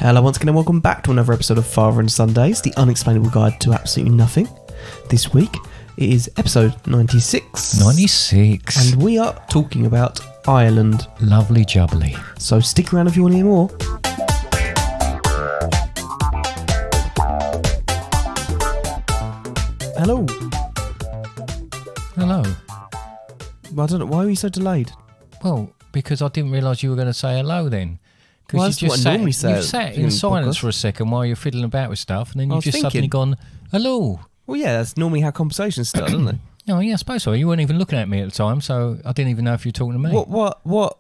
Hello once again and welcome back to another episode of Father and Sundays, the unexplainable guide to absolutely nothing. This week it is episode 96. 96. And we are talking about Ireland. Lovely jubbly. So stick around if you want to hear more. Hello. Hello. I don't know, why were you so delayed? Well, because I didn't realise you were going to say hello then. Well, Because that's what I normally say you sat in in silence podcasts. for a second while you're fiddling about with stuff, and then I you've was just suddenly thinking. gone, hello. Well, yeah, that's normally how conversations start, don't they? Oh, yeah, I suppose so. You weren't even looking at me at the time, so I didn't even know if you were talking to me.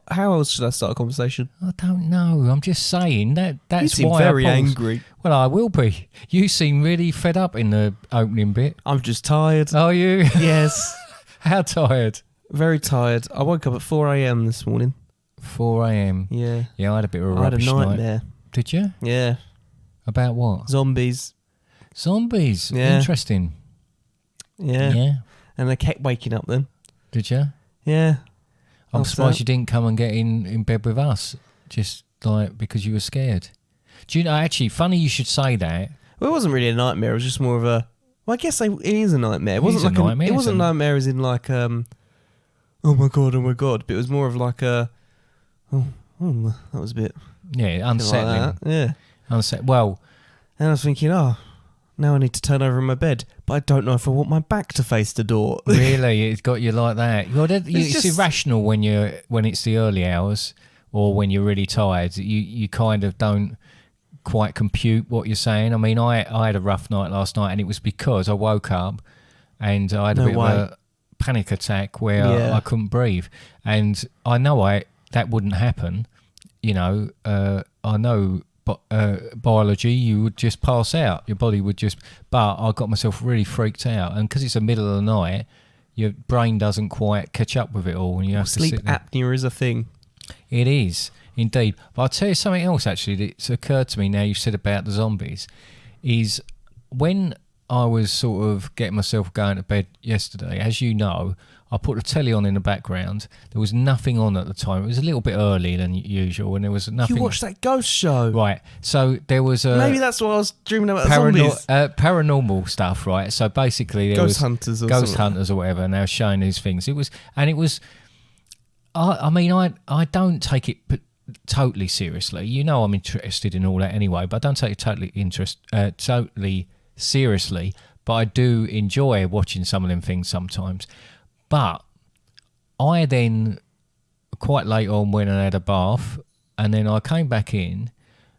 How else should I start a conversation? I don't know. I'm just saying You that's seem why very I paused. angry. Well, I will be. You seem really fed up in the opening bit. I'm just tired. Are you? Yes. How tired? Very tired. I woke up at 4 a.m. this morning. 4 a.m. Yeah. Yeah, I had a bit of a I had a rubbish night. nightmare. Did you? Yeah. About what? Zombies. Zombies. Yeah. Interesting. Yeah. And I kept waking up then. Did you? Yeah. I'm What's surprised that? you didn't come and get in bed with us, just like because you were scared. Do you know? Actually, funny you should say that. Well, it wasn't really a nightmare. It was just more of a. Well, I guess it is a nightmare. It wasn't is a like nightmare, It wasn't isn't it? nightmare as in like oh my god. But it was more of like a. Oh, that was a bit Yeah, unsettling. like that. Yeah. Well, And I was thinking, now I need to turn over in my bed, but I don't know if I want my back to face the door. really, it's got you like that. Well, it's just- irrational when it's the early hours or when you're really tired. You kind of don't quite compute what you're saying. I mean, I had a rough night last night, and it was because I woke up and I had a No bit way. of a panic attack where Yeah. I couldn't breathe, and I know that wouldn't happen. You know, I know. But biology, you would just pass out. Your body would just. But I got myself really freaked out, and because it's the middle of the night, your brain doesn't quite catch up with it all, and you have Sleep to sit there. apnea is a thing. It is indeed. But I'll tell you something else. Actually, that's occurred to me now. You said about the zombies, is when I was sort of getting myself going to bed yesterday. As you know, I put the telly on in the background. There was nothing on at the time. It was a little bit earlier than usual, and there was nothing. You watched that ghost show. Right. So there was a Maybe that's what I was dreaming about. Zombies. paranormal stuff, right? So basically, there Ghost was hunters or ghost something. hunters or whatever, and they were showing these things. It was. I mean, I don't take it totally seriously. You know, I'm interested in all that anyway, but I don't take it totally seriously. But I do enjoy watching some of them things sometimes. But I then, quite late on, went and had a bath, and then I came back in,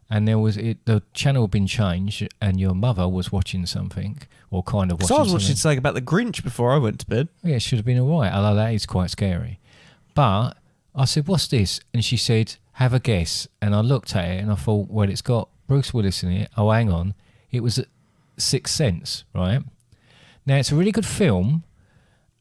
and the channel had been changed, and your mother was watching something, or kind of watching So I was something. watching something about the Grinch before I went to bed. Yeah, it should have been all right, although that is quite scary. But I said, what's this? And she said, have a guess. And I looked at it, and I thought, well, it's got Bruce Willis in it. Oh, hang on. It was Sixth Sense, right? Now, it's a really good film,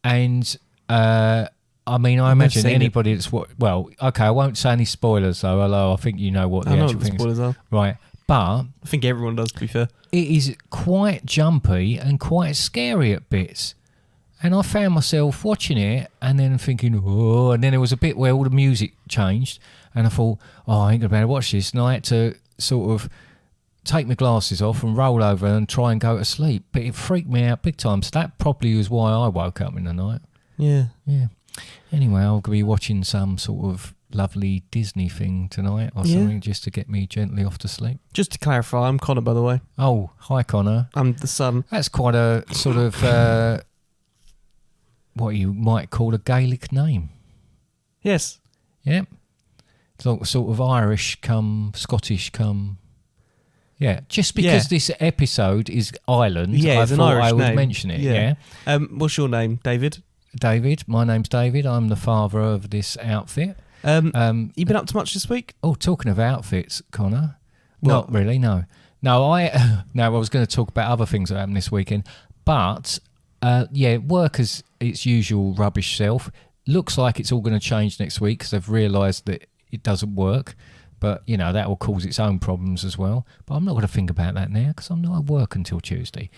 and I mean, I imagine seen it. anybody that's well, okay, I won't say any spoilers though, although I think you know what the I know actual what the thing is. spoilers are. Right, but I think everyone does, to be fair. it is quite jumpy and quite scary at bits. And I found myself watching it and then thinking, oh, and then there was a bit where all the music changed, and I thought, oh, I ain't gonna be able to watch this. And I had to sort of take my glasses off and roll over and try and go to sleep. But it freaked me out big time. So that probably was why I woke up in the night. Yeah. Yeah. Anyway, I'll be watching some sort of lovely Disney thing tonight or Yeah. something just to get me gently off to sleep. Just to clarify, I'm Connor, by the way. Oh, hi, Connor. I'm the son. That's quite a sort of what you might call a Gaelic name. Yes. Yeah. It's like sort of Irish come Scottish come. Yeah. Just because this episode is Ireland, Yeah, I it's an thought Irish I would name. mention it. Yeah. Yeah. What's your name, David? David. My name's David. I'm the father of this outfit. You been up to much this week? Oh, talking of outfits, Connor. What? Not really, no. No, I was going to talk about other things that happened this weekend. But, work as its usual rubbish self. Looks like it's all going to change next week because they've realised that it doesn't work. But, you know, that will cause its own problems as well. But I'm not going to think about that now because I'm not at work until Tuesday.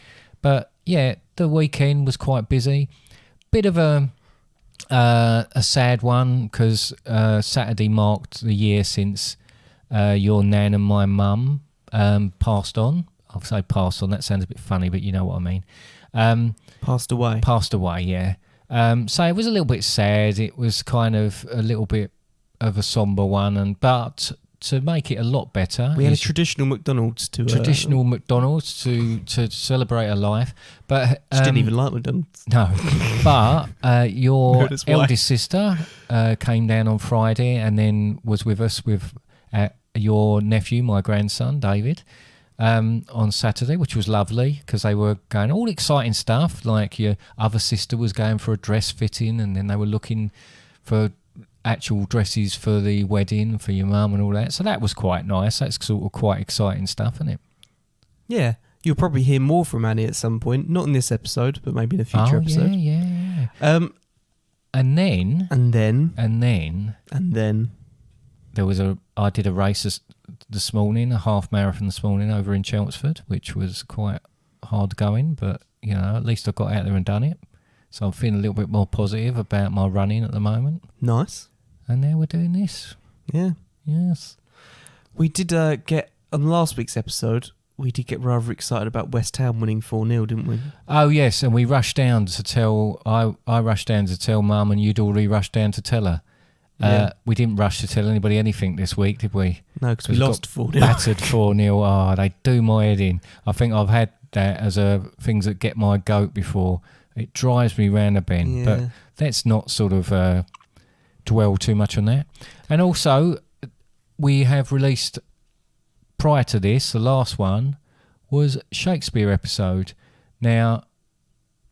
But, yeah, the weekend was quite busy. Bit of a sad one because Saturday marked the year since your nan and my mum passed on. I'll say passed on. That sounds a bit funny, but you know what I mean. Passed away. Passed away, yeah. So it was a little bit sad. It was kind of a little bit of a somber one, but to make it a lot better, We had a traditional McDonald's to McDonald's to celebrate her life, but She didn't even like McDonald's. no. But your Notice why. eldest sister came down on Friday and then was with us with your nephew, my grandson David, on Saturday, which was lovely because they were going all exciting stuff. Like your other sister was going for a dress fitting, and then they were looking for actual dresses for the wedding for your mum and all that. So that was quite nice. That's sort of quite exciting stuff, isn't it? Yeah. You'll probably hear more from Annie at some point. Not in this episode, but maybe in a future episode. Yeah. And then there was I did a race this morning, a half marathon this morning over in Chelmsford, which was quite hard going, but you know, at least I got out there and done it. So I'm feeling a little bit more positive about my running at the moment. nice. And now we're doing this. Yeah. Yes. We did get, on last week's episode, we did get rather excited about West Ham winning 4-0, didn't we? Oh yes, and we rushed down to tell. I rushed down to tell Mum, and you'd already rushed down to tell her. Yeah. We didn't rush to tell anybody anything this week, did we? No, because we We've lost 4-0. Battered 4-0. Oh, they do my head in. I think I've had that as things that get my goat before. It drives me round a bend. Yeah. But let's not sort of dwell too much on that. And also, we have released, prior to this, the last one was Shakespeare episode. Now,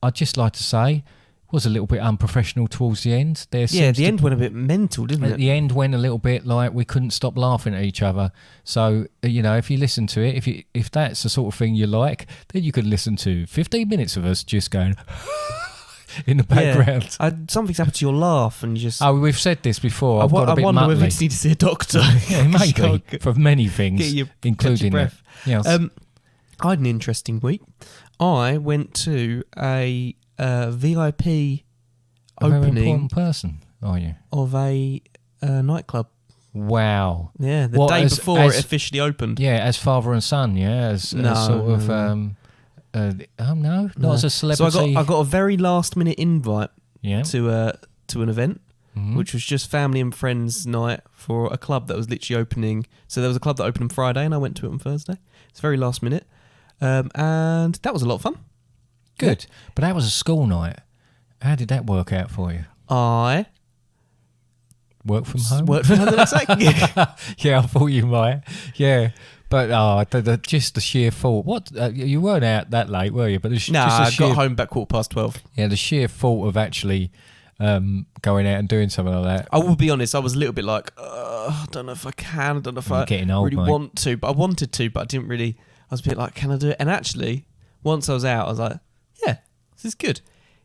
I'd just like to say, was a little bit unprofessional towards the end. The end went a bit mental, didn't At it? the end went a little bit like we couldn't stop laughing at each other. So, you know, if you listen to it, if that's the sort of thing you like, then you could listen to 15 minutes of us just going in the background. Yeah. Something's happened to your laugh and you just... Oh, we've said this before. I I've got a bit wonder whether you muttly. just need to see a doctor. Yeah, maybe, for many things, Get your including that. breath. Yes. I had an interesting week. I went to a VIP a very opening important person, are you? of a nightclub. Wow. Yeah, the What, day as- before as- it officially opened. Yeah, as father and son, yeah, as No, sort of... no. not No. as a So celebrity. I got a very last minute invite yeah. to an event, Mhm. which was just family and friends night for a club that was literally opening. So there was a club that opened on Friday, and I went to it on Thursday. It's very last minute, and that was a lot of fun. Good. But that was a school night. How did that work out for you? I Work from home? worked from home the next day. Yeah, I thought you might. Yeah. But just the sheer thought. What? You weren't out that late, were you? But Nah, just the I sheer, got home about 12:15. Yeah, the sheer thought of actually going out and doing something like that. I will be honest, I was a little bit like, I don't know if I can, I don't know if You're I getting old, really mate. want to, but I wanted to, but I didn't really. I was a bit like, can I do it? And actually, once I was out, I was like, yeah, this is good.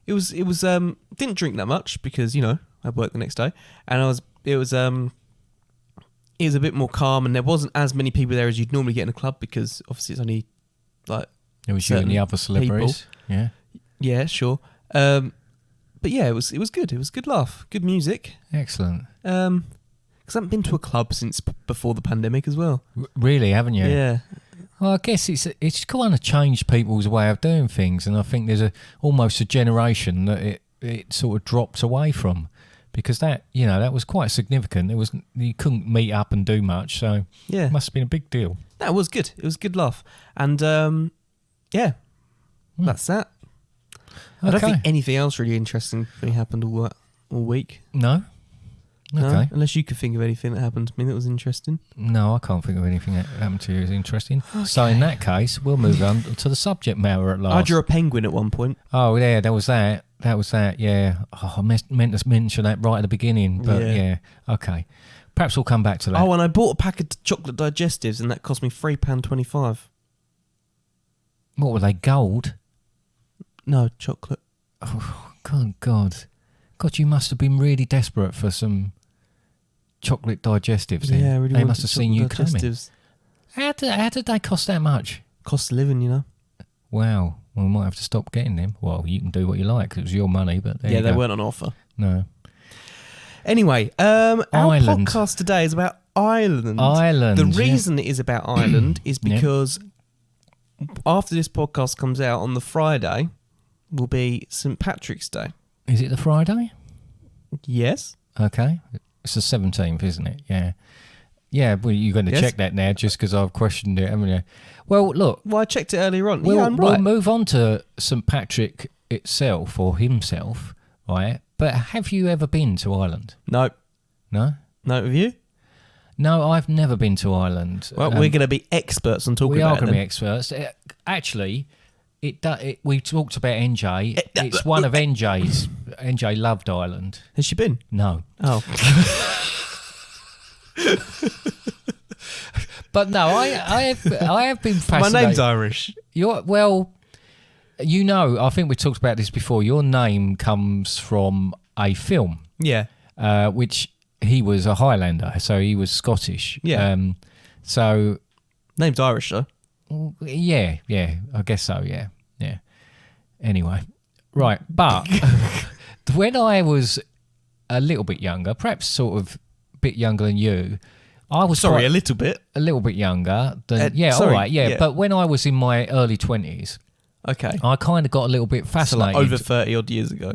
It was didn't drink that much because, you know, I had work the next day, and it was a bit more calm, and there wasn't as many people there as you'd normally get in a club because obviously it's only like, It was you and the certain other celebrities. Yeah. yeah, sure. But yeah, it was good. It was a good laugh, good music. Excellent. Because I haven't been to a club since before the pandemic as well. Really, haven't you? Yeah. Well, I guess it's kind of changed people's way of doing things, and I think there's almost a generation that it sort of dropped away from, because that was quite significant. You couldn't meet up and do much, so Yeah. it must have been a big deal. That was good. It was a good laugh. And yeah, that's that. I don't think anything else really interesting really happened all week. No. No? Okay. Unless you could think of anything that happened to me that was interesting. No, I can't think of anything that happened to you as interesting. So in that case, we'll move on to the subject matter at last. I drew a penguin at one point. Oh yeah, that was that. That was that. Yeah. Oh, I meant to mention that right at the beginning, but yeah. Okay. Perhaps we'll come back to that. Oh, and I bought a pack of chocolate digestives, and that cost me £3.25. What were they? Gold? No, chocolate. Oh God! You must have been really desperate for some chocolate digestives. Then. Yeah, I really They wanted must have seen you chocolate coming. digestives. How did they cost that much? Cost of living, you know. Wow. Well, we might have to stop getting them. Well, you can do what you like 'cause it was your money, but there Yeah, you they go. weren't on offer. No. Anyway, our Ireland. podcast today is about Ireland. Ireland. The yeah. reason it is about Ireland is Yeah. because after this podcast comes out on the Friday, will be St. Patrick's Day. Is it the Friday? Yes. Okay. It's the 17th, isn't it? Yeah. Yeah, well, you're going to Yes. check that now just because I've questioned it, haven't you? Well, look, Well, I checked it earlier on. we'll, Yeah, I'm we'll right. move on to St. Patrick itself or himself, right? But have you ever been to Ireland? No. No? No, have you? No, I've never been to Ireland. Well, we're going to be experts on talking we are about it. going to be then. experts. Actually, we talked about NJ. It's one of NJ's. NJ loved Ireland. Has she been? No. Oh. But no, I have been My fascinated. name's Irish. Well, I think we talked about this before. Your name comes from a film, Yeah. which he was a Highlander, so he was Scottish. Yeah. So, Name's Irish, though. yeah, I guess so, yeah. Anyway, right, but when I was a little bit younger, perhaps sort of a bit younger than you, I was Sorry, quite- a little bit. a little bit younger than sorry, all right, yeah. yeah. But when I was in my early 20s, Okay. I kind of got a little bit So fascinated. like over 30 odd years ago.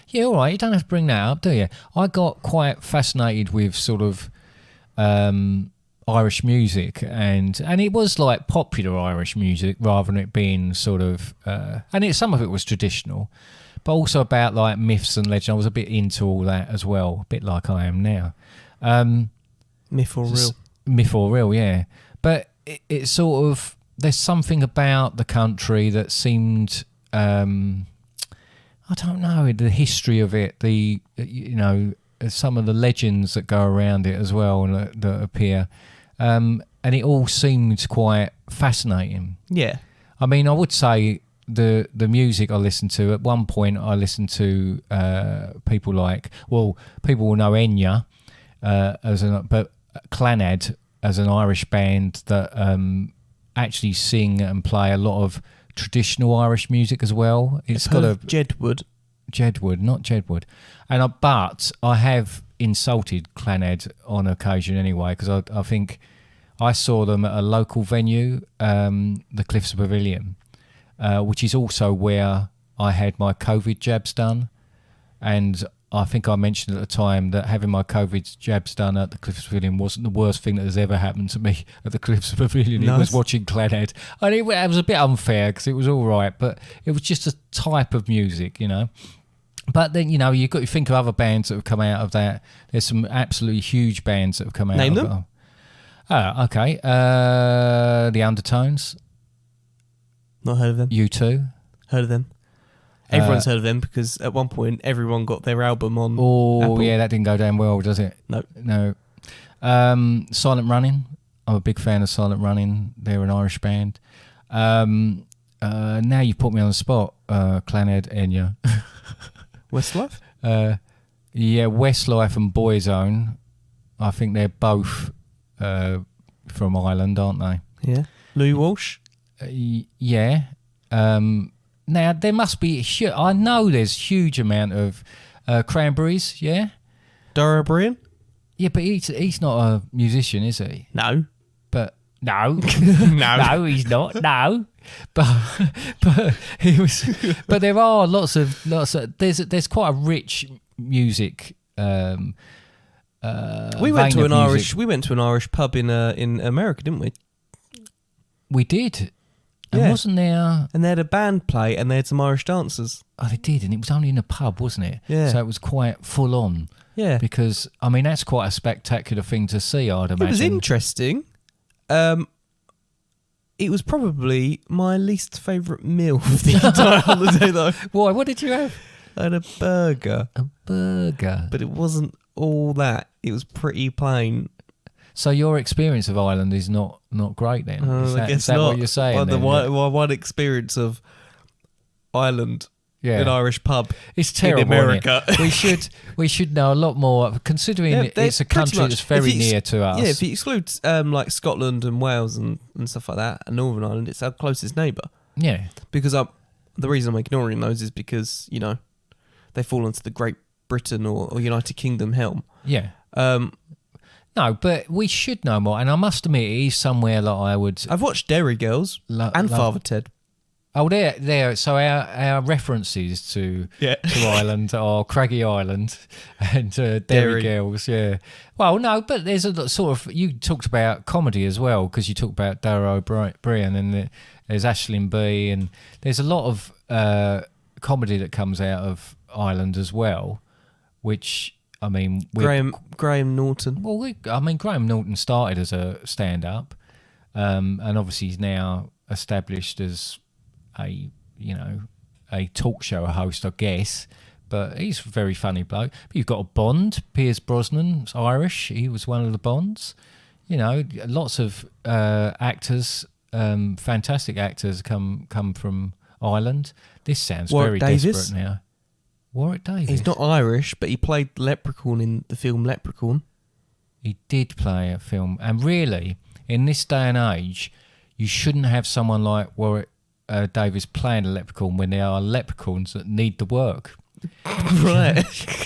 Yeah, all right. You don't have to bring that up, do you? I got quite fascinated with sort of Irish music, and it was like popular Irish music rather than it being sort of, some of it was traditional, but also about like myths and legends. I was a bit into all that as well, a bit like I am now. Myth or real? Myth or real, yeah. But it's sort of, there's something about the country that seemed, I don't know, the history of it, some of the legends that go around it as well and that appear. And it all seemed quite fascinating. Yeah. I mean, I would say the music I listened to, at one point I listened to people will know Enya, but Clannad as an Irish band that actually sing and play a lot of traditional Irish music as well. It's got a Jedward. not Jedward, but I have insulted Clannad on occasion anyway, because I think I saw them at a local venue, the Cliffs Pavilion, which is also where I had my COVID jabs done, and I think I mentioned at the time that having my COVID jabs done at the Cliffs Pavilion wasn't the worst thing that has ever happened to me at the Cliffs Pavilion. It was watching Clannad. And it was a bit unfair because it was all right, but it was just a type of music, But then, you've got to think of other bands that have come out of that. There's some absolutely huge bands that have come out Name of them. Okay. The Undertones, Not heard of them. U2. Heard of them. Everyone's heard of them because at one point everyone got their album on Oh, Apple. yeah, that didn't go down well, does it? No. Silent Running. I'm a big fan of Silent Running. They're an Irish band. Now you put me on the spot, Clannad, Enya. Westlife? Yeah, Westlife and Boyzone. I think they're both from Ireland, aren't they? Yeah. Louis Walsh? Yeah. Now, there must be... I know there's huge amount of Cranberries, yeah? Dara O'Brien? Yeah, but he's not a musician, is he? No. But... No. No. No, he's not. No. But he was... But there are lots of... There's quite a rich music... We went to vein an of Irish. music. We went to an Irish pub in America, didn't we? We did. And Yeah. wasn't there... And they had a band play, and they had some Irish dancers. Oh, they did, and it was only in a pub, wasn't it? Yeah. So it was quite full on. Yeah. Because, I mean, that's quite a spectacular thing to see, I'd imagine. It was interesting. It was probably my least favourite meal of the entire holiday, though. Why? What did you have? I had a burger, A burger. but it wasn't all that. It was pretty plain. So your experience of Ireland is not great then? I guess is that not. what you're saying? Well, then? my one experience of Ireland, Yeah. an Irish pub It's terrible. in America. Isn't it? we should know a lot more, considering Yeah, it's a pretty country much. that's very If you ex- near to us. Yeah, if you exclude like Scotland and Wales and stuff like that, and Northern Ireland, it's our closest neighbour. Yeah. Because the reason I'm ignoring those is because, they fall onto the Great Britain or United Kingdom helm. Yeah. Um, No, but we should know more. And I must admit, it is somewhere that I would... I've watched Derry Girls and Father Ted. Oh, there. So our references to Ireland are Craggy Island and Derry Girls, yeah. Well, no, but there's a sort of... You talked about comedy as well, because you talked about Dara O'Brien, and there's Aisling Bea, and there's a lot of comedy that comes out of Ireland as well, which, I mean... Graham Norton. Well, Graham Norton started as a stand-up, and obviously he's now established as... a talk show host, I guess, but he's a very funny bloke. But you've got a Bond, Pierce Brosnan's Irish. He was one of the Bonds. You know, lots of actors, fantastic actors come from Ireland. This sounds Warwick very Davis. desperate now. Warwick Davis. He's not Irish, but he played Leprechaun in the film Leprechaun. He did play a film, and really, in this day and age, you shouldn't have someone like Warwick Davis playing a leprechaun when there are leprechauns that need the work. Right.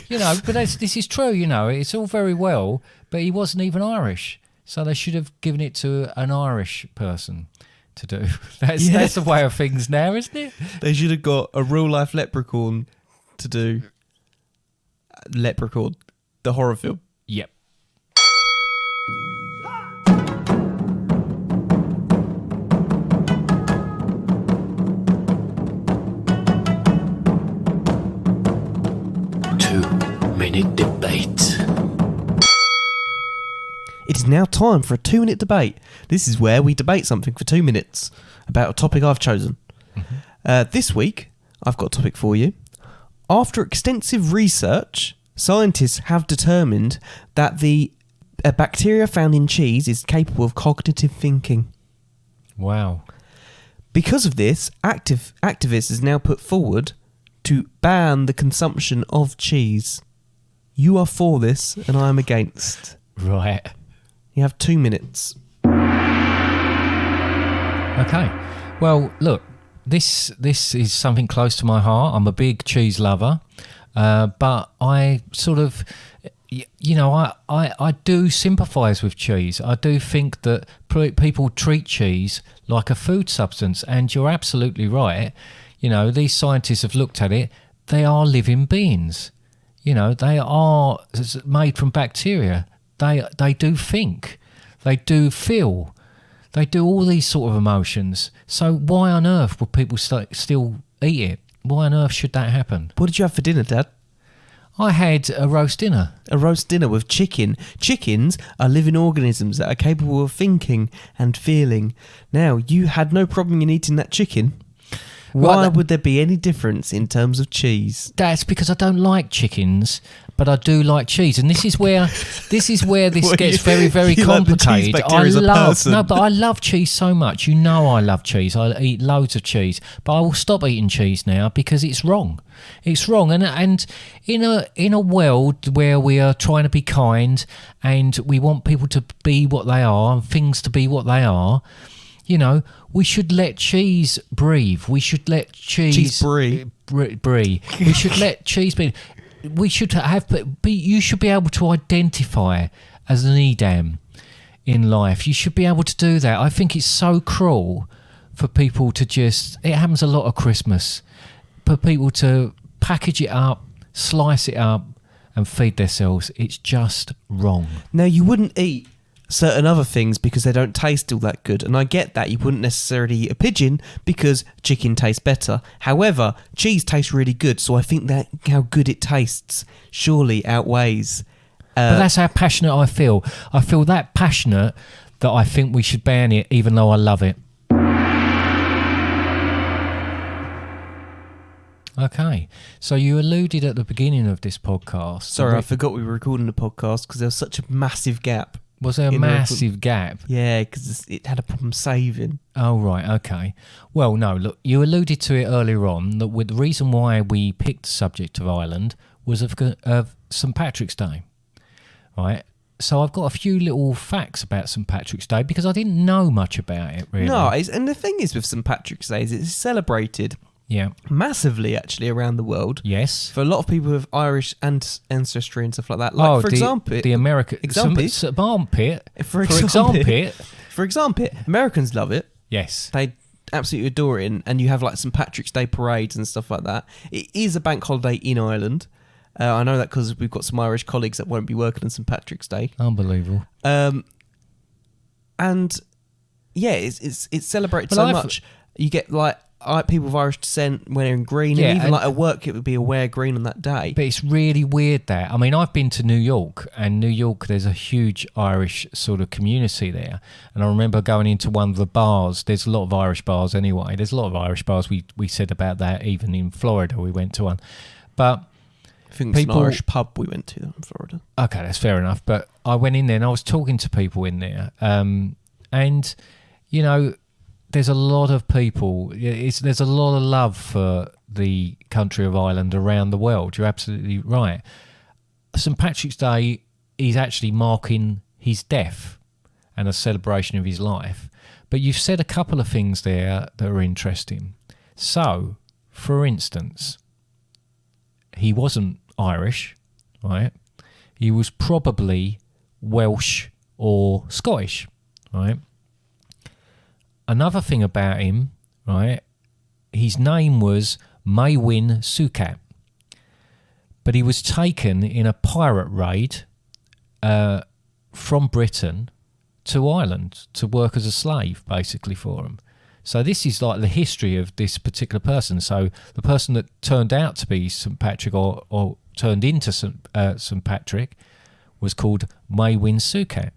But this is true, it's all very well, but he wasn't even Irish. So they should have given it to an Irish person to do. That's the way of things now, isn't it? They should have got a real life leprechaun to do Leprechaun, the horror film. Yep. Two-minute debate. It is now time for a 2-minute debate. This is where we debate something for 2 minutes about a topic I've chosen. Mm-hmm. This week, I've got a topic for you. After extensive research, scientists have determined that a bacteria found in cheese is capable of cognitive thinking. Wow. Because of this, activists has now put forward to ban the consumption of cheese. You are for this, and I am against. Right. You have 2 minutes. Okay. Well, look, this is something close to my heart. I'm a big cheese lover, but I sort of, I do sympathise with cheese. I do think that people treat cheese like a food substance, and you're absolutely right. These scientists have looked at it. They are living beings. They are made from bacteria. They do think. They do feel. They do all these sort of emotions. So why on earth would people still eat it? Why on earth should that happen? What did you have for dinner, Dad? I had a roast dinner. A roast dinner with chicken. Chickens are living organisms that are capable of thinking and feeling. Now, you had no problem in eating that chicken. Why would there be any difference in terms of cheese? That's because I don't like chickens, but I do like cheese, and this is where this gets very, very complicated. Like but I love cheese so much. I love cheese. I eat loads of cheese, but I will stop eating cheese now because it's wrong. It's wrong, and in a world where we are trying to be kind and we want people to be what they are and things to be what they are. We should let cheese breathe. We should let cheese breathe. We should let cheese be. We should you should be able to identify as an Edam in life. You should be able to do that. I think it's so cruel for people to it happens a lot at Christmas, for people to package it up, slice it up and feed themselves. It's just wrong. Now, you wouldn't eat certain other things because they don't taste all that good, and I get that. You wouldn't necessarily eat a pigeon because chicken tastes better. However, cheese tastes really good, so I think that how good it tastes surely outweighs. But that's how passionate I feel. I feel that passionate that I think we should ban it, even though I love it. Okay, so you alluded at the beginning of this podcast. Sorry, I forgot we were recording the podcast because there was such a massive gap. Was there a massive gap? Yeah, because it had a problem saving. Oh, right, okay. Well, no, look, you alluded to it earlier on, that the reason why we picked the subject of Ireland was of St. Patrick's Day, right? So I've got a few little facts about St. Patrick's Day because I didn't know much about it, really. No, and the thing is with St. Patrick's Day is it's celebrated Yeah. massively actually around the world. Yes. For a lot of people with Irish ancestry and stuff like that. Like, for example, the American armpit. For example, Americans love it. Yes. They absolutely adore it, and you have like St. Patrick's Day parades and stuff like that. It is a bank holiday in Ireland. I know that because we've got some Irish colleagues that won't be working on St. Patrick's Day. Unbelievable. And yeah, it's celebrated so much. You get like people of Irish descent wearing green, and even like at work it would be a wear green on that day. But it's really weird that, I mean, I've been to New York, and New York, there's a huge Irish sort of community there. And I remember going into one of the bars. There's a lot of Irish bars anyway. There's a lot of Irish bars. We said about that even in Florida. We went to one, but I think it's an Irish pub we went to in Florida. Okay, that's fair enough. But I went in there and I was talking to people in there, and you know, there's a lot of people. There's a lot of love for the country of Ireland around the world. You're absolutely right. St. Patrick's Day is actually marking his death and a celebration of his life. But you've said a couple of things there that are interesting. So, for instance, he wasn't Irish, right? He was probably Welsh or Scottish, right? Another thing about him, right? His name was Maewyn Succat, but he was taken in a pirate raid from Britain to Ireland to work as a slave, basically, for him. So this is like the history of this particular person. So the person that turned out to be St. Patrick or turned into St. Patrick was called Maewyn Succat.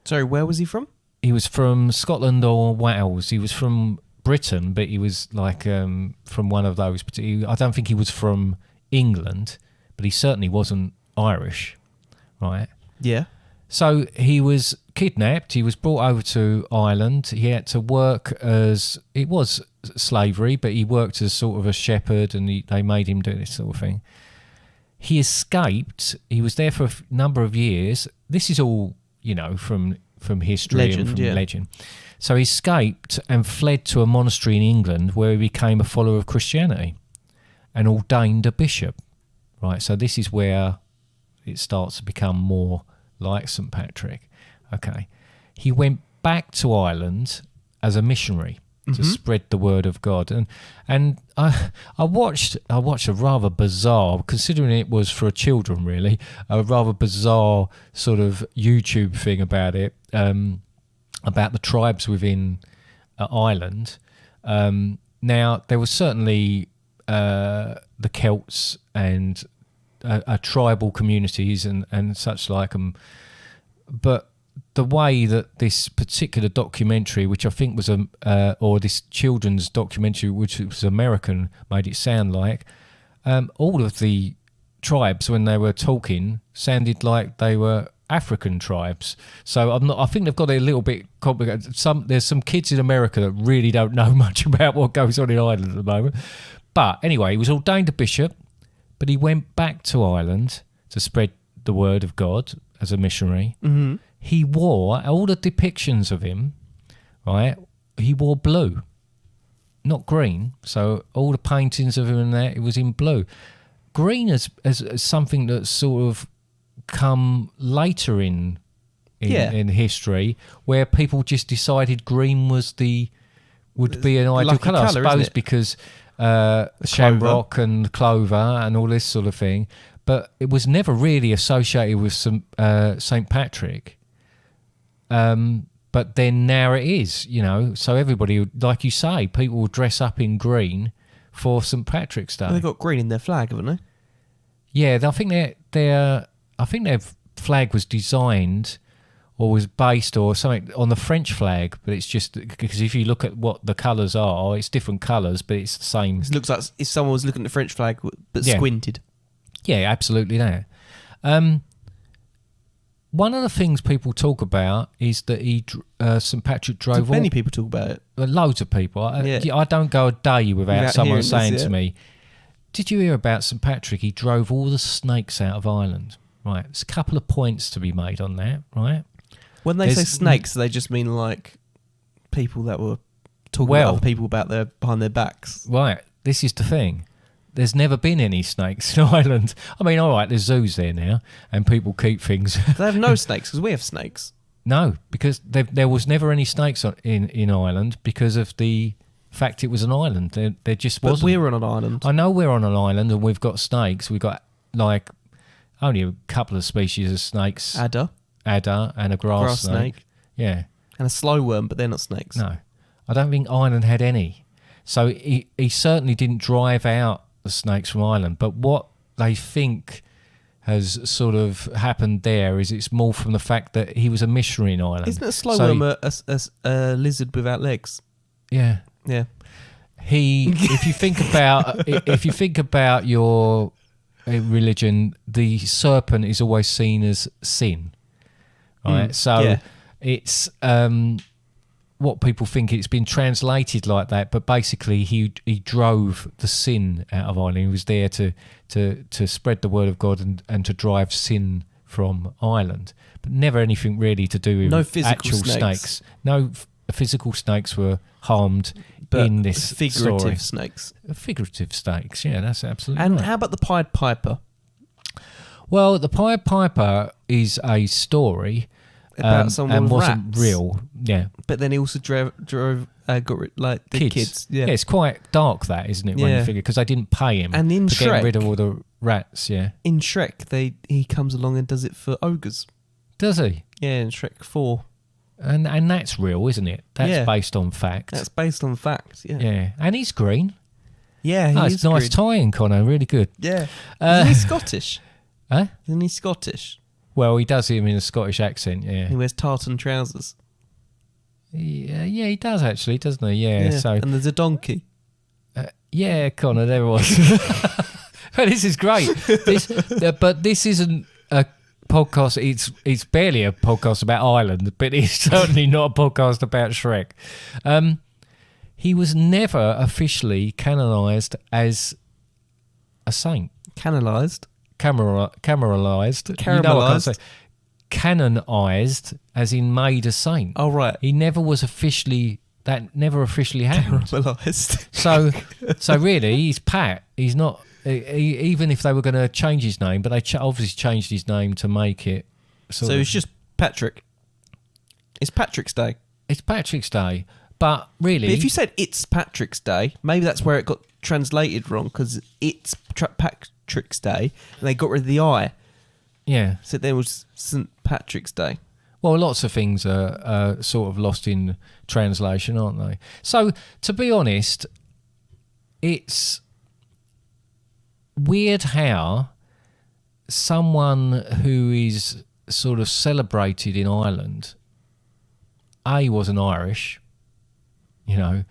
Sorry, where was he from? He was from Scotland or Wales. He was from Britain, but he was like from one of those. I don't think he was from England, but he certainly wasn't Irish, right? Yeah. So he was kidnapped. He was brought over to Ireland. He had to work as, it was slavery, but he worked as sort of a shepherd, and they made him do this sort of thing. He escaped. He was there for a number of years. This is all, you know, from history legend, and from legend. So he escaped and fled to a monastery in England where he became a follower of Christianity and ordained a bishop. Right, so this is where it starts to become more like St. Patrick. Okay. He went back to Ireland as a missionary to spread the word of God. And I watched a rather bizarre, considering it was for children really, a rather bizarre sort of YouTube thing about it, about the tribes within Ireland. Now, there was certainly the Celts and tribal communities and such like, but the way that this particular documentary, which I think was or this children's documentary, which was American, made it sound like, all of the tribes when they were talking sounded like they were African tribes. So I think they've got it a little bit complicated. There's some kids in America that really don't know much about what goes on in Ireland at the moment. But anyway, he was ordained a bishop, but he went back to Ireland to spread the word of God as a missionary. Mm-hmm. He wore, all the depictions of him, right, he wore blue, not green. So all the paintings of him and that, it was in blue. Green is something that's sort of come later in history, where people just decided green would be an ideal colour, I suppose, because shamrock and clover and all this sort of thing. But it was never really associated with St. Patrick. But then now it is, you know. So everybody, like you say, people will dress up in green for St. Patrick's Day. Well, they've got green in their flag, haven't they? Yeah, I think their flag was designed or was based or something on the French flag, but it's just because if you look at what the colours are, it's different colours, but it's the same. It looks like if someone was looking at the French flag but squinted. Yeah, absolutely that. One of the things people talk about is that St. Patrick drove. Many people talk about it. Loads of people. I don't go a day without someone saying to me, "Did you hear about St. Patrick? He drove all the snakes out of Ireland." Right. There's a couple of points to be made on that. Right. When they say snakes, they just mean like people that were talking about other people behind their backs. Right. this is the thing. There's never been any snakes in Ireland. I mean, all right, there's zoos there now, and people keep things. They have no snakes because we have snakes. No, because there was never any snakes in Ireland because of the fact it was an island. There just But wasn't. we're on an island. I know we're on an island and we've got snakes. We've got like only a couple of species of snakes. Adder, And a grass snake. Yeah. and a slow worm, but they're not snakes. No. I don't think Ireland had any. So he certainly didn't drive out the snakes from Ireland. But what they think has sort of happened there is it's more from the fact that he was a missionary in Ireland. Isn't a slow So- worm a lizard without legs? Yeah. Yeah. If you think about your religion, the serpent is always seen as sin, right? So yeah. it's what people think it's been translated like that, but basically he drove the sin out of Ireland. He was there to spread the word of God and to drive sin from Ireland, but never anything really to do with No physical actual snakes. No physical snakes were harmed But in this figurative story. snakes. Figurative snakes, yeah, that's absolutely And right. how about the Pied Piper? Well, the Pied Piper is a story About someone and with wasn't rats. real. Yeah, But then he also got rid, like the kids. Yeah, it's quite dark, that, isn't it? When you Yeah. figure, because they didn't pay him And in for getting Shrek- rid of all the rats. Yeah, In Shrek, he comes along and does it for ogres. does he? Yeah, in Shrek 4. And that's real, isn't it? That's Yeah. based on fact. That's based on fact. Yeah. yeah, and he's green. Yeah, he Oh, is it's nice green. tie-in, Connor. Really good. Yeah. Uh, Isn't he Scottish? Huh? Isn't he Scottish? Well, he does him in a Scottish accent. Yeah, He wears tartan trousers. yeah, he does actually, doesn't he? Yeah. So And there's a donkey. yeah, Connor, there it was. But this is great. But this isn't a podcast. It's barely a podcast about Ireland, but it's certainly not a podcast about Shrek. He was never officially canonised as a saint. Canonized. Caramelized. You know what I can't say. Canonised, as in made a saint. Oh, right. He never was officially. That never officially happened. Caramelized. So really, he's Pat. He's not. Even if they were going to change his name, but they obviously changed his name to make it. So it's just Patrick. It's Patrick's Day. It's Patrick's Day, but really, But if you said it's Patrick's Day, maybe that's where it got translated wrong because it's Patrick's Day and they got rid of the I. yeah. So there was St. Patrick's Day. Well, lots of things are sort of lost in translation, aren't they? So, to be honest, it's weird how someone who is sort of celebrated in Ireland, A, wasn't Irish, you know,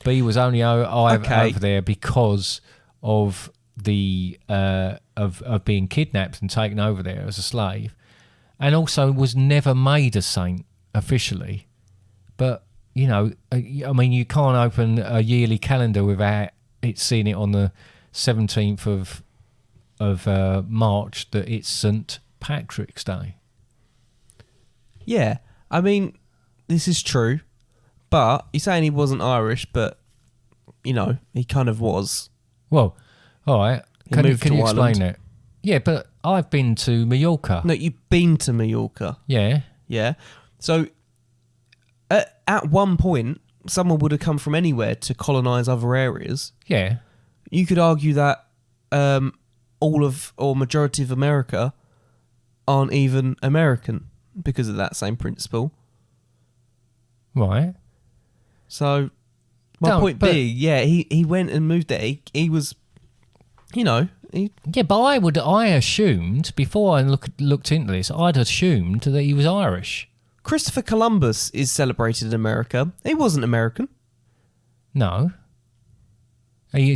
B, was only over there because of the of being kidnapped and taken over there as a slave, and also was never made a saint officially. But you know, I mean, you can't open a yearly calendar without it seeing it on the 17th of March that it's St. Patrick's Day. Yeah. I mean, this is true. But you're saying he wasn't Irish, but, you know, he kind of was. Well, all right. He Can you moved to explain Ireland. that? Yeah, but I've been to Mallorca. No, you've been to Mallorca. Yeah. Yeah. So, at one point, someone would have come from anywhere to colonise other areas. Yeah. You could argue that all of, or majority of America aren't even American because of that same principle. Right. So, my No, point but- being, yeah, he went and moved there. He was, you know, Yeah, but I assumed, before I looked into this, I'd assumed that he was Irish. Christopher Columbus is celebrated in America. He wasn't American. No. He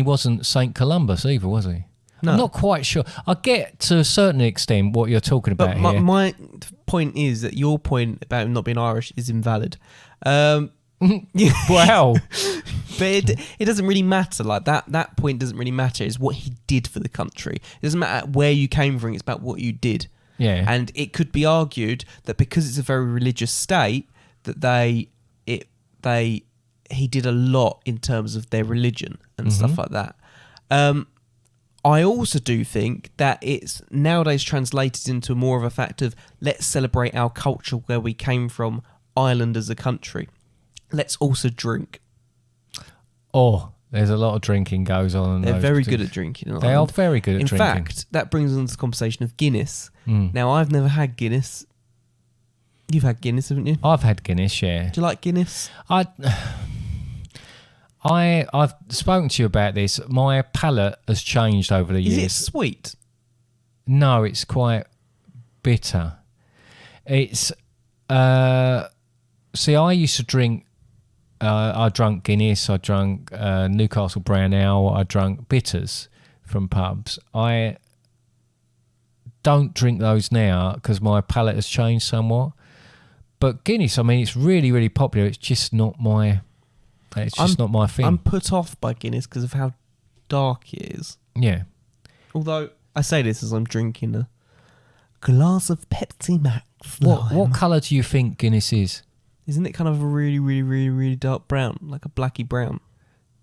wasn't St. Columbus either, was he? No. I'm not quite sure. I get to a certain extent what you're talking about But here. my point is that your point about him not being Irish is invalid. Wow. But it doesn't really matter. Like that point doesn't really matter. It's what he did for the country. It doesn't matter where you came from. It's about what you did. Yeah. And it could be argued that because it's a very religious state, that he did a lot in terms of their religion and stuff like that. I also do think that it's nowadays translated into more of a fact of let's celebrate our culture, where we came from, Ireland as a country. Let's also drink. Oh, there's a lot of drinking goes on. They're very good at drinking. They are very good at in drinking. In fact, that brings us on to the conversation of Guinness. Now, I've never had Guinness. You've had Guinness, haven't you? I've had Guinness, yeah. Do you like Guinness? I've spoken to you about this. My palate has changed over the years. Is it sweet? No, it's quite bitter. It's see, I used to drink. I drank Guinness. I drank Newcastle Brown Ale. I drank bitters from pubs. I don't drink those now because my palate has changed somewhat. But Guinness, I mean, it's really, really popular. It's just not my. It's just not my thing. I'm put off by Guinness because of how dark it is. Yeah. Although I say this as I'm drinking a glass of Pepsi Max. What colour do you think Guinness is? Isn't it kind of a really, really, really, really dark brown, like a blacky brown?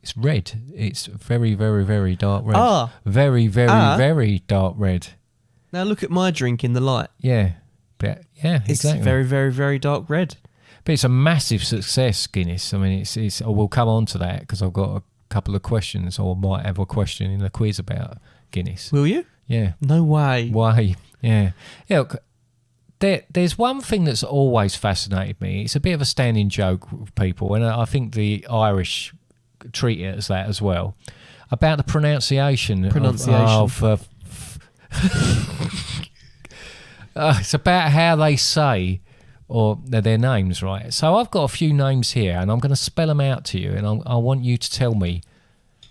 It's red. It's very, very, very dark red. Ah. Very, very, very dark red. Now look at my drink in the light. Yeah. But yeah, It's exactly. very, very, very dark red. But it's a massive success, Guinness. I mean, it's. We'll come on to that because I've got a couple of questions, or might have a question in the quiz about Guinness. Will you? Yeah. No way. Why? Yeah. Yeah. Look, there's one thing that's always fascinated me. It's a bit of a standing joke with people, and I think the Irish treat it as that as well. About the pronunciation. It's about how they say or their names, right? So I've got a few names here, and I'm going to spell them out to you, and I want you to tell me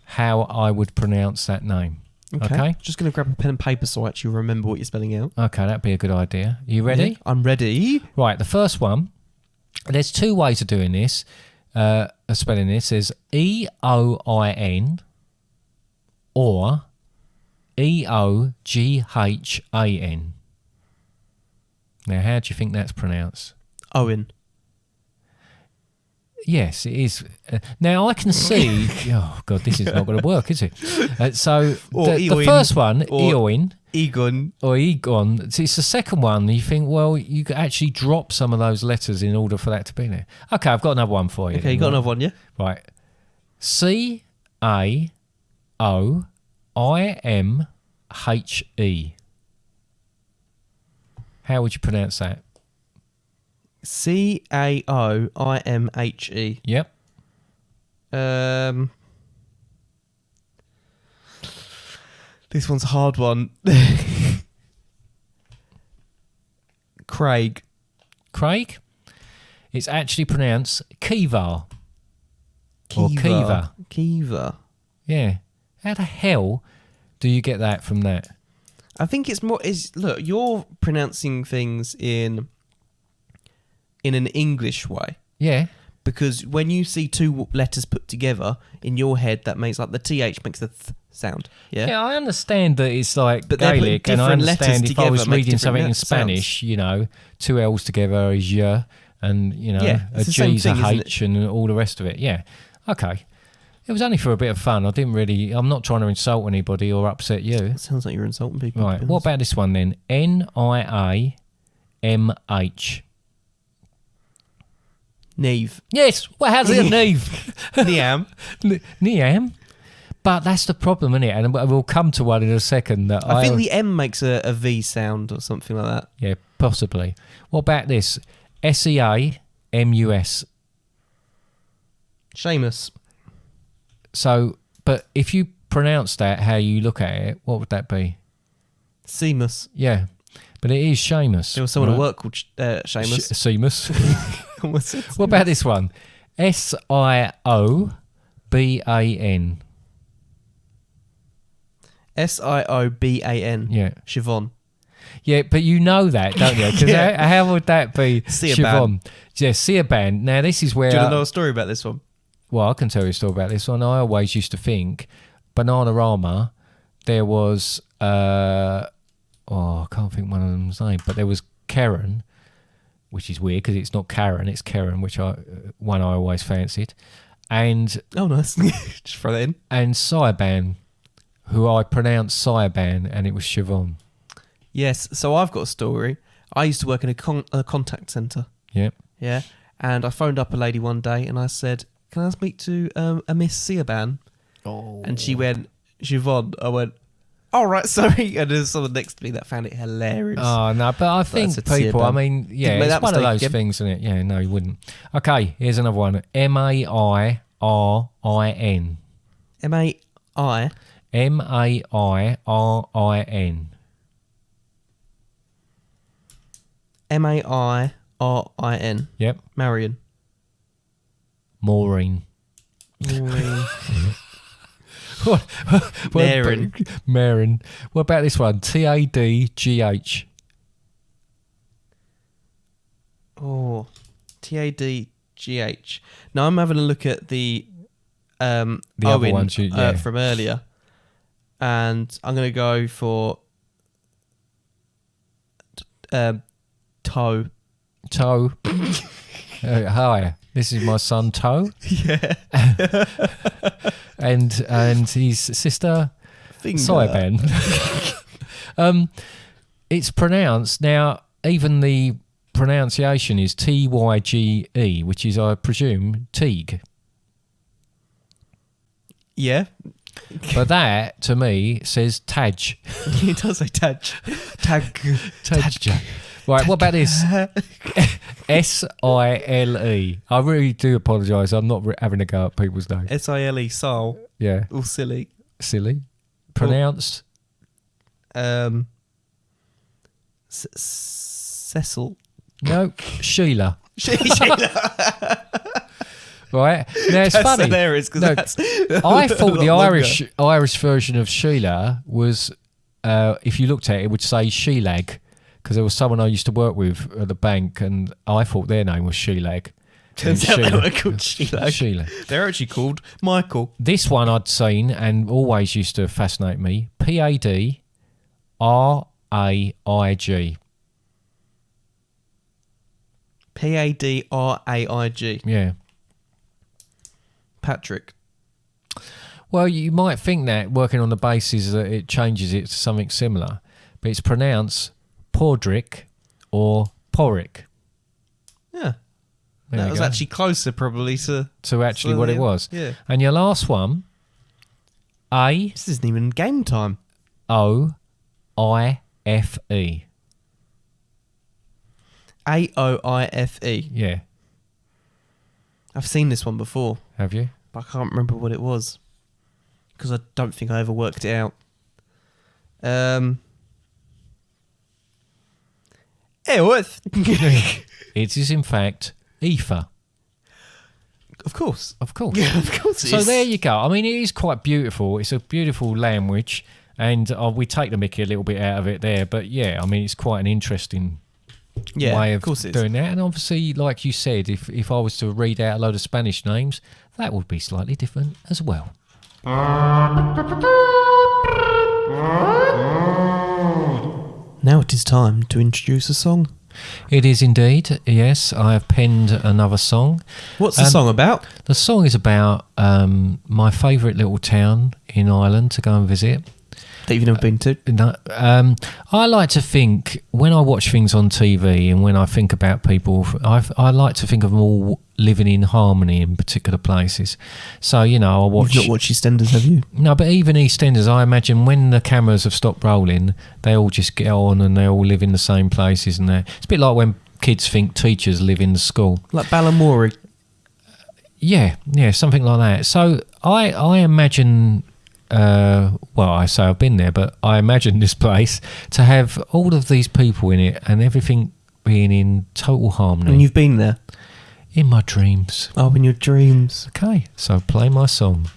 how I would pronounce that name. Okay? Just going to grab a pen and paper so I actually remember what you're spelling out. Okay, that'd be a good idea. You ready? Yeah, I'm ready. Right, the first one, there's two ways of doing this, of spelling this. There's E-O-I-N or E-O-G-H-A-N. Now, how do you think that's pronounced? Owen. Yes, it is. Now, I can see... oh, God, this is not going to work, is it? So, the first one, Eowyn. Egon. Or Egon. It's the second one. You think, well, you could actually drop some of those letters in order for that to be there. Okay, I've got another one for you. Okay, you got another one, yeah? Right. C-A-O-I-M-H-E. How would you pronounce that? C-A-O-I-M-H-E. Yep. This one's a hard one. Craig. Craig? It's actually pronounced Kiva. Or Kiva. Kiva. Yeah. How the hell do you get that from that? I think it's more... Look, you're pronouncing things in an English way. Yeah. Because when you see two letters put together, in your head, that makes like the TH makes the th sound. Yeah. Yeah, I understand that it's like But they're putting Gaelic, and I different letters understand if I was together make reading something in different Spanish, you know, two L's together is ja, and, you know, Yeah, a it's the same G's a thing, isn't H, and all the rest of it. Yeah. Okay. It was only for a bit of fun. I'm not trying to insult anybody or upset you. It sounds like you're insulting people. Right. What about this one then? N-I-A-M-H. Neve. Yes. Well, how's it Neve? Niam. Niam. But that's the problem, isn't it? And we'll come to one in a second. That I think the M makes a V sound or something like that. Yeah, possibly. What about this? S-E-A-M-U-S. Seamus. So, but if you pronounce that how you look at it, what would that be? Seamus. Yeah. But it is Seamus. There was someone right? at work called Seamus. Seamus. What's it? What about this one? S-I-O-B-A-N. S-I-O-B-A-N. Yeah. Siobhan. Yeah, but you know that, don't you? Because Yeah. how would that be? Siobhan. Yeah, Siobhan. Now, this is where... Do you want to know a story about this one? Well, I can tell you a story about this one. I always used to think Bananarama, there was... I can't think one of them's name, but there was Karen, which is weird because it's not Karen, it's Karen, which I always fancied. and Oh, nice. Just throw that in. and Siobhan, who I pronounced Siobhan, and it was Siobhan. Yes. So I've got a story. I used to work in a contact centre. Yep. Yeah. And I phoned up a lady one day and I said, "Can I speak to a Miss Siobhan?" Oh. And she went, "Siobhan." I went, "All right, sorry." And there's someone next to me that found it hilarious. Oh, no, but I think said people, I Siobhan. mean, yeah, Didn't make it's that one of mistake those again. things, isn't it? Yeah, no, you wouldn't. Okay, here's another one. Mairin. M-A-I. Mairin. M-A-I-R-I-N. Yep. Marion. Maureen. Maureen. What? Marin. Marin. What about this one? T-A-D-G-H. Oh, T-A-D-G-H. Now I'm having a look at the other Owen ones from earlier, and I'm going to go for Toe. Toe. Hi, this is my son Toe. Yeah. and his sister Finger. Siobhan. It's pronounced now. Even the pronunciation is T-Y-G-E, which is, I presume, Teague. Yeah. But that to me says Taj. It does say Taj. Tag. Taj. Right, what about this? S-I-L-E. I really do apologise. I'm not having a go at people's names. S-I-L-E. Soul. Yeah. All silly. Silly. Pronounced. Cecil. No. Sheila. Sheila. Right. Now it's That's funny. hilarious because No, that's. I thought the a lot Irish version of Sheila was, if you looked at it, it would say Shelag, because there was someone I used to work with at the bank, and I thought their name was Shelag. Turns out they were called Sheila. Sheila. They're actually called Michael. This one I'd seen and always used to fascinate me. P-A-D-R-A-I-G. P-A-D-R-A-I-G. Yeah. Patrick. Well, you might think that working on the basis that it changes it to something similar, but it's pronounced Podrick or Porrick. Yeah. There That you was go. actually closer probably to actually what it was. Yeah. And your last one, A This isn't even game time. O I F E. A-O-I-F-E. Yeah, I've seen this one before, have you? but I can't remember what it was because I don't think I ever worked it out. Earth. It is in fact Aoife, Of course. of course. Yeah, of course. it So is. there you go. I mean, it is quite beautiful. It's a beautiful language, and we take the mickey a little bit out of it there. But yeah, I mean, it's quite an interesting way of course it is. doing that. And obviously, like you said, if I was to read out a load of Spanish names, that would be slightly different as well. Now it is time to introduce a song. It is indeed, yes. I have penned another song. What's the song about? The song is about my favourite little town in Ireland to go and visit. That you've never been to? No, I like to think, when I watch things on TV and when I think about people, I like to think of them all living in harmony in particular places. So, you know, I watch... You've not watched EastEnders, have you? No, but even EastEnders, I imagine when the cameras have stopped rolling, they all just get on and they all live in the same places. And it's a bit like when kids think teachers live in the school. Like Balamory. Yeah, something like that. So I imagine... well, I say I've been there, but I imagine this place to have all of these people in it and everything being in total harmony. And you've been there? In my dreams. Oh, in your dreams. Okay, so play my song.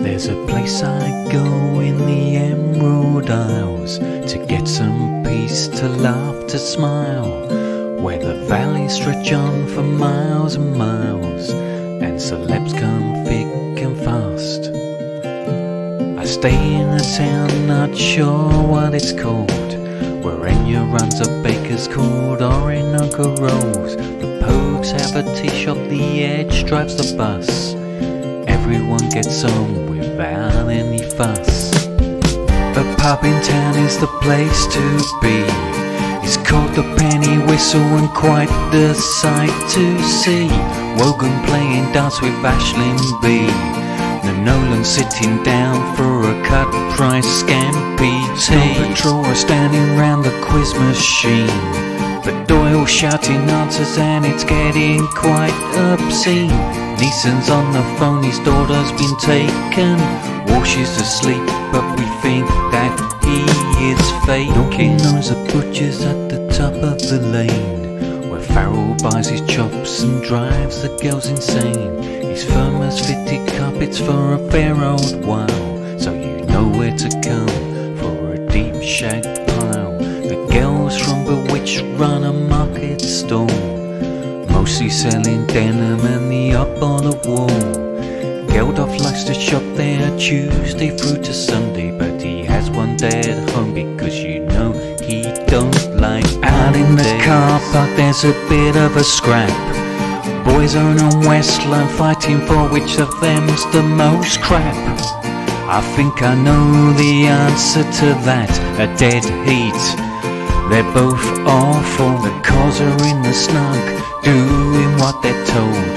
There's a place I go in the Emerald Isles to get some peace, to laugh, to smile, where the valleys stretch on for miles and miles, and celebs come thick and fast. I stay in a town, not sure what it's called, where Enya runs a baker's called Orinoco Rolls. The Pogues have a tea shop, the Edge drives the bus. Everyone gets on without any fuss. The pub in town is the place to be. It's called the Penny Whistle and quite the sight to see. Wogan playing dance with Aisling B. The Nolan sitting down for a cut price scampi tea. Snow Patrol are standing round the quiz machine, but Doyle shouting answers and it's getting quite obscene. Neeson's on the phone, his daughter's been taken. Walsh is asleep, but we think that he is faking. Knows the butcher's at the top of the lane, where Farrell buys his chops and drives the girls insane. His firm has fitted carpets for a fair old while, so you know where to come for a deep shag pile. The girls from Bewitched run a market stall, mostly selling denim and the up on the wall. Geldof likes to shop there Tuesday through to Sunday, but he has one day at home because you know he don't like out in the car park. There's a bit of a scrap. Boyzone and Westline fighting for which of them's the most crap. I think I know the answer to that. A dead heat. They're both awful. The cars are in the snug, doing what they're told.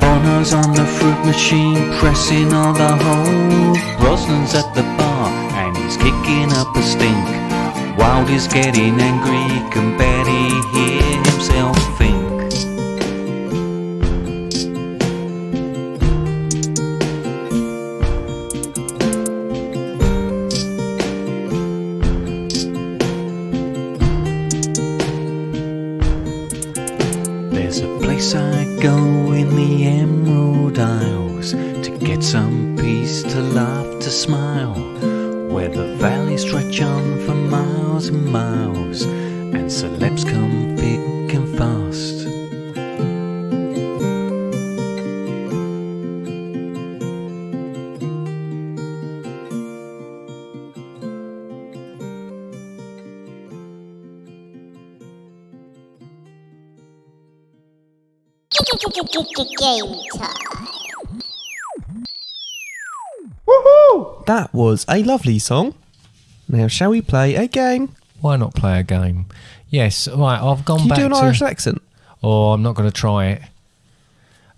Bono's on the fruit machine, pressing all the hold. Brosnan's at the bar, and he's kicking up a stink. Wild is getting angry, he can barely hear himself think. There's a place I go in the Emerald Isles to get some peace, to laugh, to smile, where the valleys stretch on for miles and miles, and celebs come thick and fast. Game time. That was a lovely song. Now, shall we play a game? Why not play a game? Yes, right, I've gone Can you back do an to... Irish accent? Oh, I'm not going to try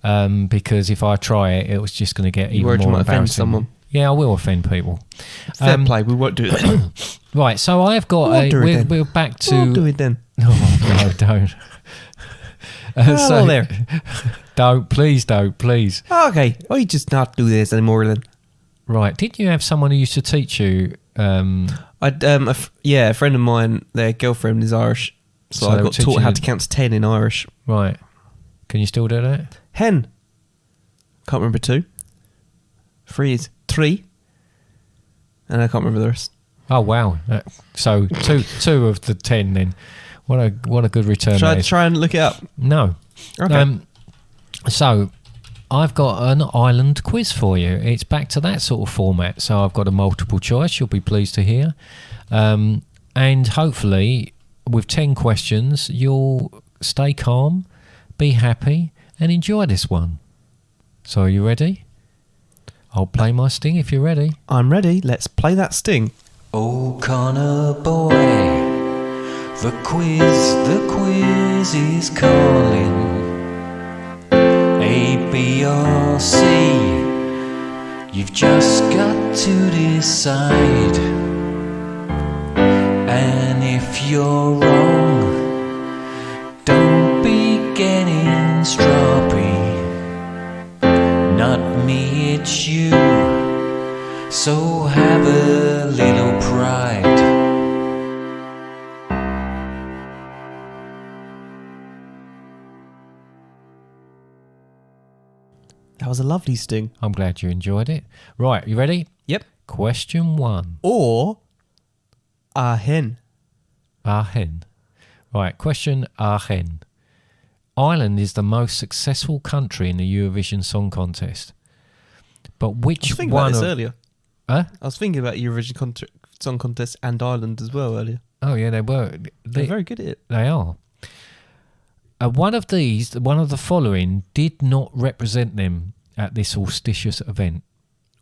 it. Because if I try it, it was just going to get even worried you more might offend embarrassing. someone? Yeah, I will offend people. Fair play, we won't do it then. Right, so I've got We'll do it then. we're back to... We'll do it then. Oh, no, don't. Well, there. Don't, please don't, please. Okay, I just not do this anymore then. Right, didn't you have someone who used to teach you... A friend of mine, their girlfriend is Irish, so I they were got taught teaching how you- to count to 10 in Irish. Right. Can you still do that? Hen. Can't remember 2. 3 is 3. And I can't remember the rest. Oh, wow. So two of the 10 then. What a good return Should that I is. try and look it up? No. Okay. So I've got an island quiz for you. It's back to that sort of format. So I've got a multiple choice, you'll be pleased to hear. And hopefully with 10 questions, you'll stay calm, be happy and enjoy this one. So are you ready? I'll play my sting if you're ready. I'm ready. Let's play that sting. Oh, Connor boy, the quiz is calling. A, B or C, you've just got to decide. And if you're wrong, don't be getting stroppy. Not me, it's you. So have a little pride. That was a lovely sting. I'm glad you enjoyed it. Right, you ready? Yep. Question 1. Or a hen. A hen. Right, question a hen. Ireland is the most successful country in the Eurovision Song Contest. But I was which thinking one about this of... earlier. Huh? I was thinking about Eurovision Song Contest and Ireland as well earlier. Oh, yeah, they were. They're very good at it. They are. One of the following did not represent them at this auspicious event.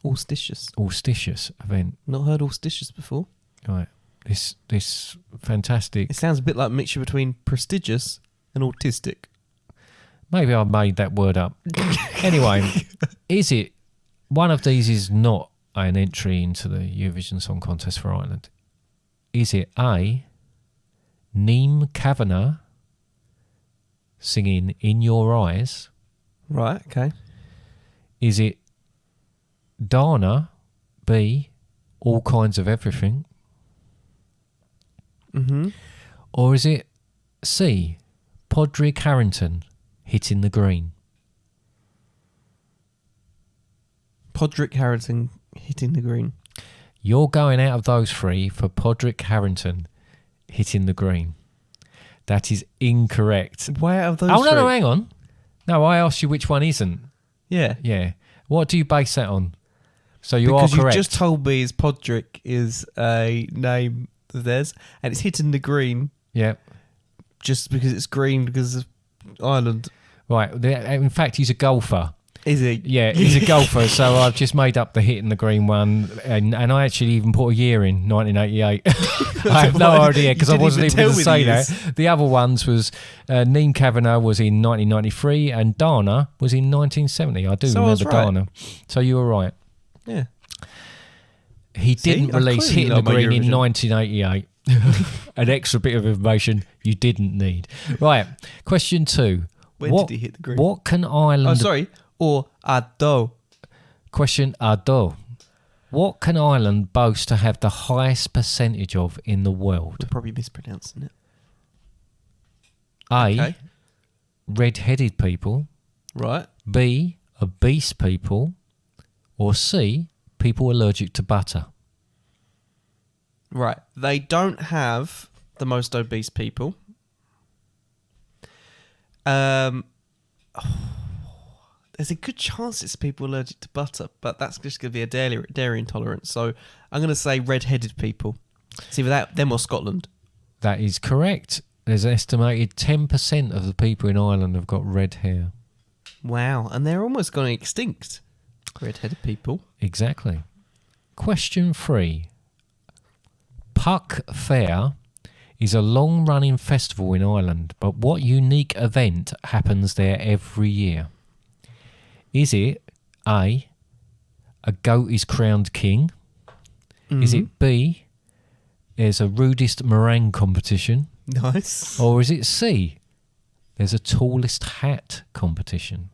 Auspicious. Auspicious event. Not heard auspicious before. Right. This fantastic... It sounds a bit like a mixture between prestigious and autistic. Maybe I made that word up. Anyway, one of these is not an entry into the Eurovision Song Contest for Ireland. Is it A, Neem Kavanagh singing In Your Eyes? Right, okay. Is it Dana, B, All Kinds of Everything? Mm-hmm. Or is it C, Podrick Harrington, Hitting the Green? Podrick Harrington hitting the green. You're going out of those three for Podrick Harrington, Hitting the Green. That is incorrect. Why out of those Oh, no, three? hang on. No, I asked you which one isn't. Yeah. Yeah. What do you base that on? So you Because are correct. you just told me is Podrick is a name of theirs, and it's hitting the green Yeah. just because it's green because of Ireland. Right. In fact, he's a golfer. Is he? Yeah, he's a golfer. So I've just made up the Hitting the Green one, and I actually even put a year in 1988. I have no idea because I wasn't even going to say that. The other ones was Neem Kavanagh was in 1993, and Dana was in 1970. I do So I was remember right. Dana. So you were right. Yeah. He See, didn't I release clearly Hitting know the my Green in Eurovision. 1988. An extra bit of information you didn't need. Right, question 2. When did he hit the green? What can Ireland... Oh, sorry. Or Ado. Question Ado. What can Ireland boast to have the highest percentage of in the world? We're probably mispronouncing it. A. Okay. Red-headed people. Right. B. Obese people. Or C. People allergic to butter. Right. They don't have the most obese people. There's a good chance it's people allergic to butter, but that's just going to be a dairy intolerance. So I'm going to say red-headed people. It's either that, them or Scotland. That is correct. There's an estimated 10% of the people in Ireland have got red hair. Wow. And they're almost going extinct. Red-headed people. Exactly. Question 3. Puck Fair is a long-running festival in Ireland, but what unique event happens there every year? Is it A, a goat is crowned king? Is it B, there's a rudest meringue competition? Nice. Or is it C, there's a tallest hat competition?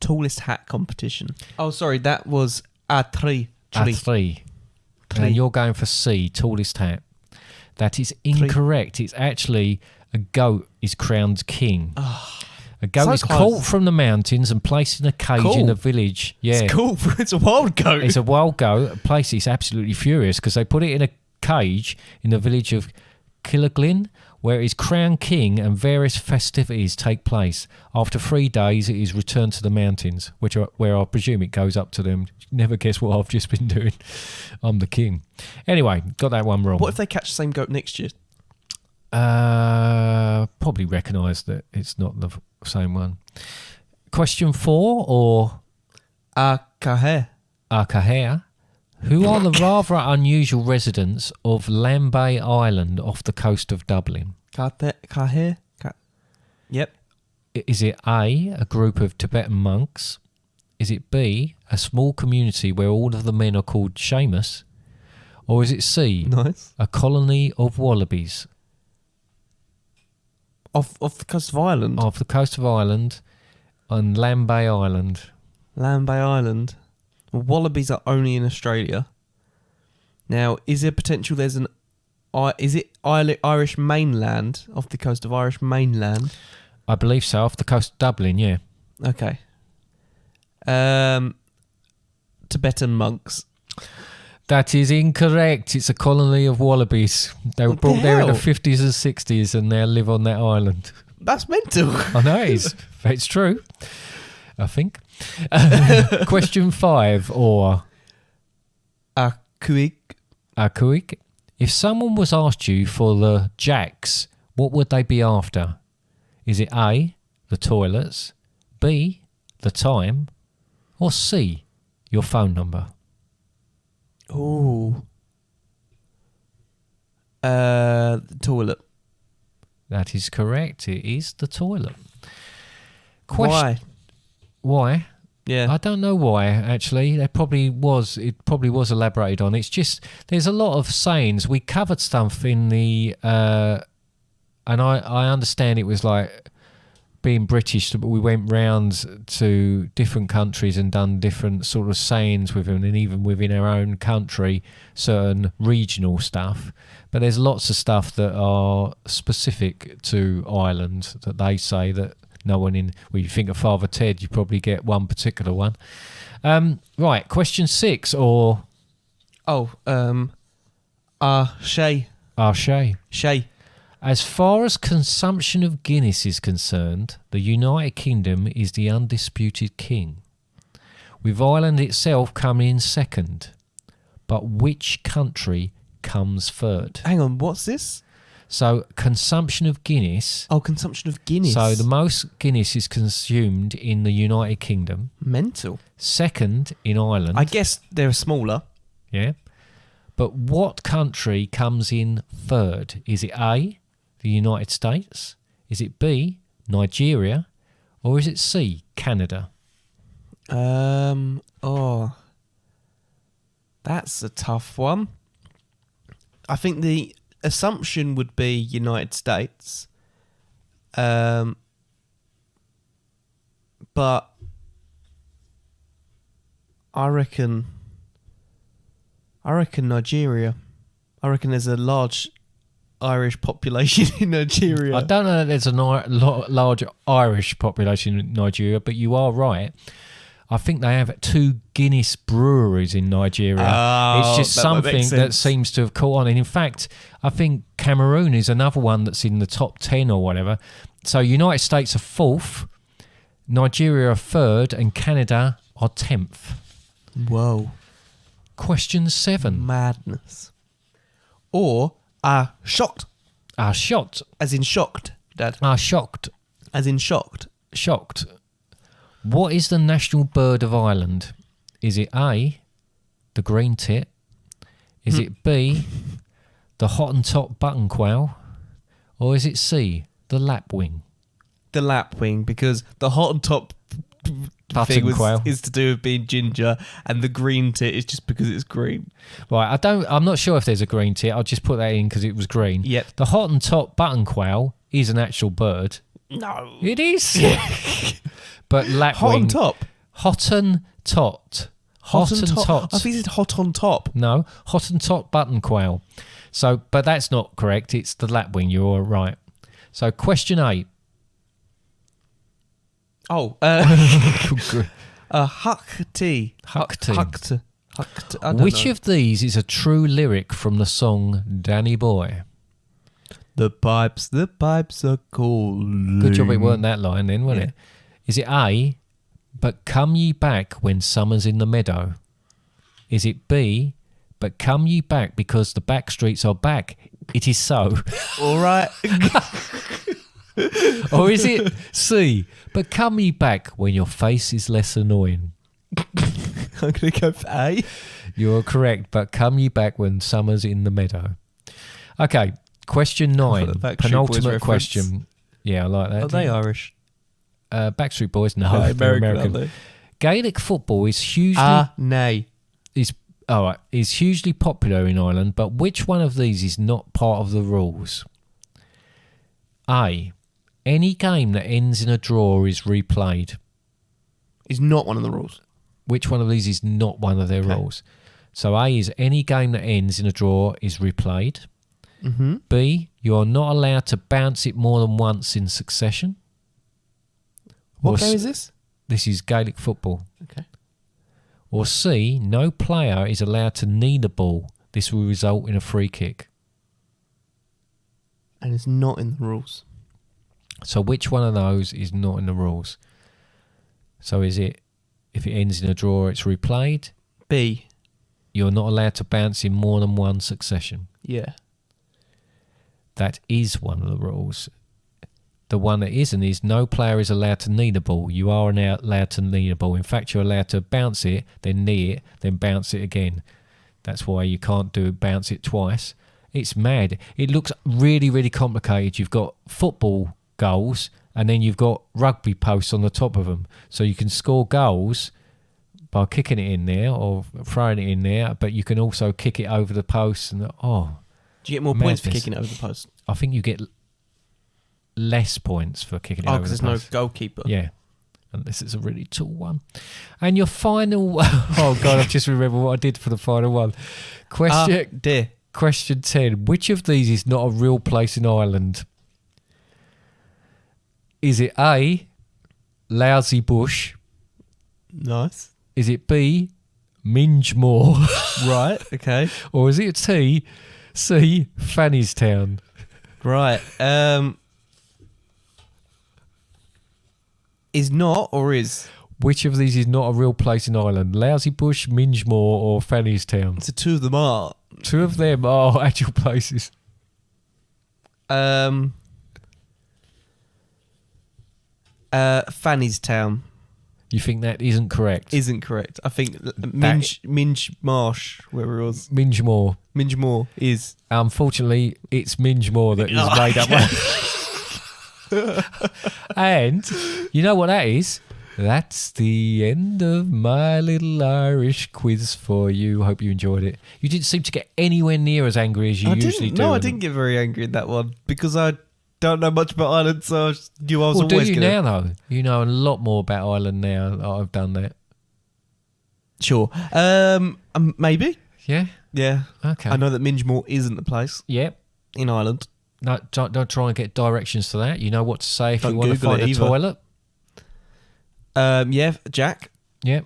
Tallest hat competition. Oh, sorry. That was A3. A3. And you're going for C, tallest hat. That is incorrect. It's actually a goat is crowned king. A goat So is close. caught from the mountains and placed in a cage in Cool. a village. Yeah, It's cool. It's a wild goat. it's a wild goat. A place is absolutely furious because they put it in a cage in the village of Killaglyn, where it is crowned king and various festivities take place. After 3 days, it is returned to the mountains, where I presume it goes up to them. Never guess what I've just been doing. I'm the king. Anyway, got that one wrong. What if they catch the same goat next year? Probably recognise that it's not the same one. Question 4 or Caher. Caher. Who are the rather unusual residents of Lambay Island off the coast of Dublin? Caher. Yep. Is it A, a group of Tibetan monks? Is it B, a small community where all of the men are called Seamus? Or is it C, Nice. a colony of wallabies? Off the coast of Ireland. Off the coast of Ireland on Lambay Island. Lambay Island. Well, wallabies are only in Australia. Now, is there potential there's an... Is it Irish mainland? Off the coast of Irish mainland? I believe so, off the coast of Dublin, yeah. Okay. Tibetan monks. That is incorrect. It's a colony of wallabies. They were What the brought there in the hell? 50s and 60s and now live on that island. That's mental. I know it is. It's true. I think. Question 5 or Akuik. If someone was asked you for the jacks, what would they be after? Is it A, the toilets, B, the time, or C, your phone number? Ooh. The toilet. That is correct. It is the toilet. Why? Why? Yeah. I don't know why, actually. It probably was elaborated on. It's just, there's a lot of sayings. We covered stuff in the, and I understand it was like being British, but we went round to different countries and done different sort of sayings with them, and even within our own country, certain regional stuff. But there's lots of stuff that are specific to Ireland that they say that no one in... Well, you think of Father Ted, you probably get one particular one. Right, question 6, or... Shay. Shay. Shay. As far as consumption of Guinness is concerned, the United Kingdom is the undisputed king, with Ireland itself coming in second. But which country comes third? Hang on, what's this? So, consumption of Guinness. Oh, consumption of Guinness. So, the most Guinness is consumed in the United Kingdom. Mental. Second in Ireland. I guess they're smaller. Yeah. But what country comes in third? Is it A, the United States? Is it B, Nigeria? Or is it C, Canada? That's a tough one. I think the assumption would be United States. But I reckon Nigeria. I reckon there's a large Irish population in Nigeria. I don't know that there's a large Irish population in Nigeria, but you are right. I think they have 2 Guinness breweries in Nigeria. It's just something that seems to have caught on. And in fact, I think Cameroon is another one that's in the top 10 or whatever. So United States are 4th, Nigeria are 3rd, and Canada are 10th. Whoa. Question 7. Madness. Or shocked. Shocked. As in shocked, Dad. Shocked. As in shocked. Shocked. What is the national bird of Ireland? Is it A, the green tit? Is it B, the Hottentot button quail? Or is it C, the lapwing? The lapwing, because the Hottentot thing is to do with being ginger, and the green tit is just because it's green. Right, I'm not sure if there's a green tit. I'll just put that in because it was green. Yep. The Hottentot button quail is an actual bird. No. It is. But lapwing... Hottentot. Hottentot. I think it's hot on top. No, Hottentot button quail. So, but that's not correct. It's the lapwing. You're right. So, question 8. Huckty. Huckty. I don't Which know. of these is a true lyric from the song Danny Boy? The pipes are calling. Good job it weren't that line then, wasn't it? Is it A, but come ye back when summer's in the meadow? Is it B, but come ye back because the back streets are back? It is so. All right. Or is it C, but come ye back when your face is less annoying? I'm going to go for A. You're correct, but come ye back when summer's in the meadow. Okay, question 9, penultimate question. Yeah, I like that. Are they Irish? Backstreet Boys? No, they're American. Are they? Gaelic football is hugely... nay. is hugely popular in Ireland, but which one of these is not part of the rules? A, any game that ends in a draw is replayed. Is not one of the rules. Which one of these is not one of their rules? So A is any game that ends in a draw is replayed. Mm-hmm. B, you are not allowed to bounce it more than once in succession. What game is this? This is Gaelic football. Okay. Or C, no player is allowed to knee the ball. This will result in a free kick. And it's not in the rules. So which one of those is not in the rules? So is it, if it ends in a draw, it's replayed? B. You're not allowed to bounce in more than one succession. Yeah. That is one of the rules. The one that isn't is no player is allowed to knee the ball. You are now allowed to knee the ball. In fact, you're allowed to bounce it, then knee it, then bounce it again. That's why you can't bounce it twice. It's mad. It looks really, really complicated. You've got football goals and then you've got rugby posts on the top of them. So you can score goals by kicking it in there or throwing it in there, but you can also kick it over the post. And Do you get more points for madness. kicking it over the post? I think you get less points for kicking it Oh, over because the there's post. no goalkeeper. Yeah. Unless it's a really tall one. And your final... oh, God, I've just remembered what I did for the final one. Dear. Question 10. Which of these is not a real place in Ireland? Is it A, Lousy Bush? Nice. Is it B, Mingemore? Right. Okay. Or is it C, Fannystown? Right. Is not or is? Which of these is not a real place in Ireland? Lousy Bush, Mingemore or Fannystown? So two of them are. Two of them are actual places. Fannystown You think that isn't correct? isn't correct. I think Minge Marsh, wherever it was. Mingemore. Mingemore is. Unfortunately, it's Mingemore that is Oh, made up. And you know what that is? That's the end of my little Irish quiz for you. Hope you enjoyed it. You didn't seem to get anywhere near as angry as you usually do. No, I didn't get very angry in that one because I don't know much about Ireland, so I just knew I was Well, do always you gonna... now, though? You know a lot more about Ireland now that I've done that. Sure. Maybe. Yeah? Yeah. Okay. I know that Mingemore isn't the place Yep. in Ireland. No, don't try and get directions to that. You know what to say if Don't you want to Google find it a either. toilet. Yeah, Jack. Yep.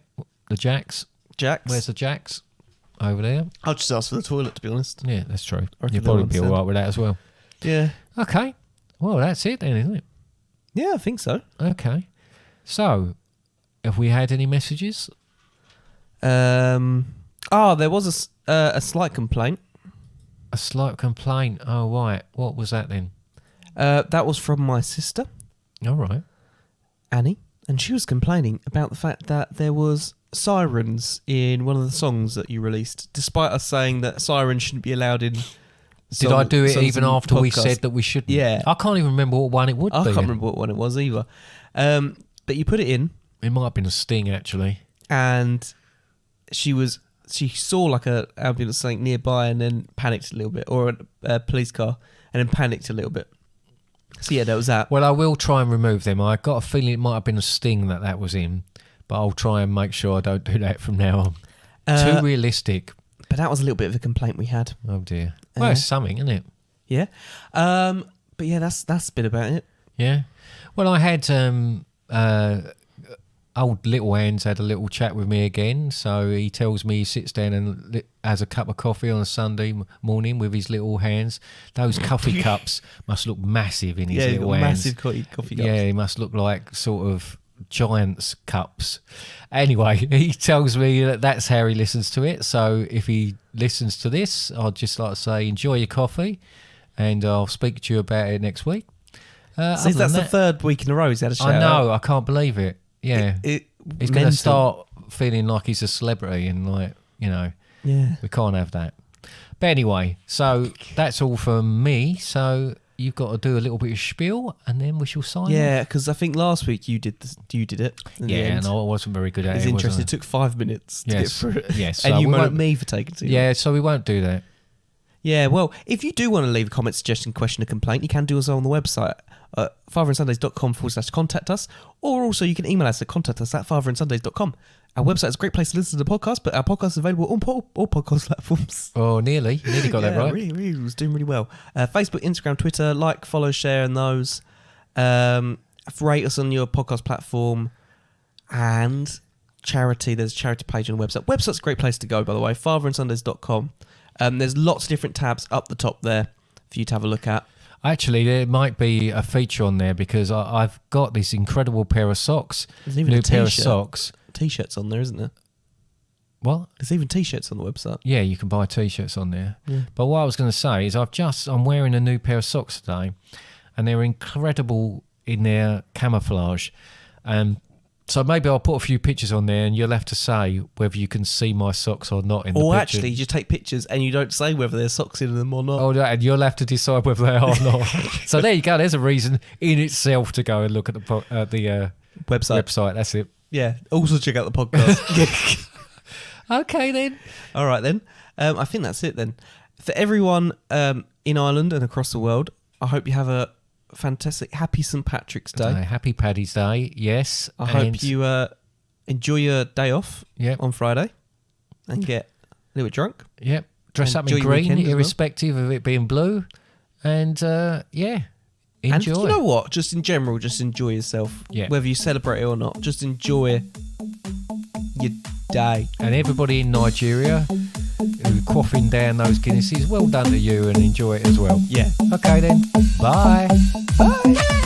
The Jacks. Jack's. Where's the Jacks? Over there. I'll just ask for the toilet, to be honest. Yeah, that's true. I reckon You'll they'll probably be understand. all right with that as well. Yeah. Okay. Well, that's it then, isn't it? Yeah, I think so. Okay. So, have we had any messages? There was a slight complaint. A slight complaint. Oh, right. What was that then? That was from my sister, All right. Annie, and she was complaining about the fact that there was sirens in one of the songs that you released, despite us saying that sirens shouldn't be allowed in. Did I do it songs even and after we podcasts. said that we shouldn't? Yeah. I can't even remember what one it would I be. can't remember what one it was either. But you put it in, It might have been a sting, actually. and she saw like a ambulance something nearby, and then panicked a little bit, or a police car, and then panicked a little bit. So yeah, there was that. Well, I will try and remove them. I got a feeling it might have been a sting that was in, but I'll try and make sure I don't do that from now on. Too realistic. But that was a little bit of a complaint we had. Oh dear. Well, it's something, isn't it? Yeah. But yeah, that's a bit about it. Yeah. Well, I had old Little Hands had a little chat with me again. So he tells me he sits down and has a cup of coffee on a Sunday morning with his little hands. Those coffee cups must look massive in his Yeah, little hands. massive coffee cups. Yeah, he must look like sort of giant's cups. Anyway, he tells me that that's how he listens to it. So if he listens to this, I'd just like to say enjoy your coffee, and I'll speak to you about it next week. So Other that's than the that, third week in a row he's had a shout I know, out. I can't believe it. Yeah, He's he's going to start feeling like he's a celebrity, and like, you know, Yeah. we can't have that. But anyway, so that's all from me. So you've got to do a little bit of spiel, and then we shall sign off. Yeah, because I think last week you did it. In the Yeah, end. and I wasn't very good at It's it. interesting. Was It took 5 minutes to get Yes, through it. yes, And so you we moaned at won't- me for taking too long. Yeah, so we won't do that. Yeah, well, if you do want to leave a comment, suggestion, question, or complaint, you can do so on the website, fatherandsundays.com/contact us, or also you can email us at contact@fatherandsundays.com. Our website is a great place to listen to the podcast, but our podcast is available on all podcast platforms. Oh, nearly got that right. Really was doing really well. Facebook, Instagram, Twitter, like, follow, share, and those. Rate us on your podcast platform, and charity. There's a charity page on the website. Website's a great place to go, by the way. fatherandsundays.com. There's lots of different tabs up the top there for you to have a look at. Actually, there might be a feature on there because I've got this incredible pair of socks. There's even New a pair of t-shirt. socks. T-shirts on there, isn't there? What? There's even T-shirts on the website. Yeah, you can buy T-shirts on there. Yeah. But what I was going to say is I'm wearing a new pair of socks today, and they're incredible in their camouflage. So maybe I'll put a few pictures on there, and you'll have to say whether you can see my socks or not in the Or picture. actually, you just take pictures and you don't say whether there's socks in them or not. Oh, and you'll have to decide whether they are or not. So there you go. There's a reason in itself to go and look at the website. That's it. Yeah. Also check out the podcast. Okay then. All right then. I think that's it then. For everyone in Ireland and across the world, I hope you have a fantastic, happy St. Patrick's Day. Happy Paddy's Day. Yes. I hope you enjoy your day off Yep. on Friday and get a little bit drunk. Yep. Dress up Enjoy in your green, weekend as well. irrespective of it being blue. And yeah, enjoy. And you know what? Just in general, just enjoy yourself. Yeah. Whether you celebrate it or not, just enjoy your day. And everybody in Nigeria who quaffing down those Guinnesses, well done to you and enjoy it as well. Yeah. Okay then. Bye. Bye.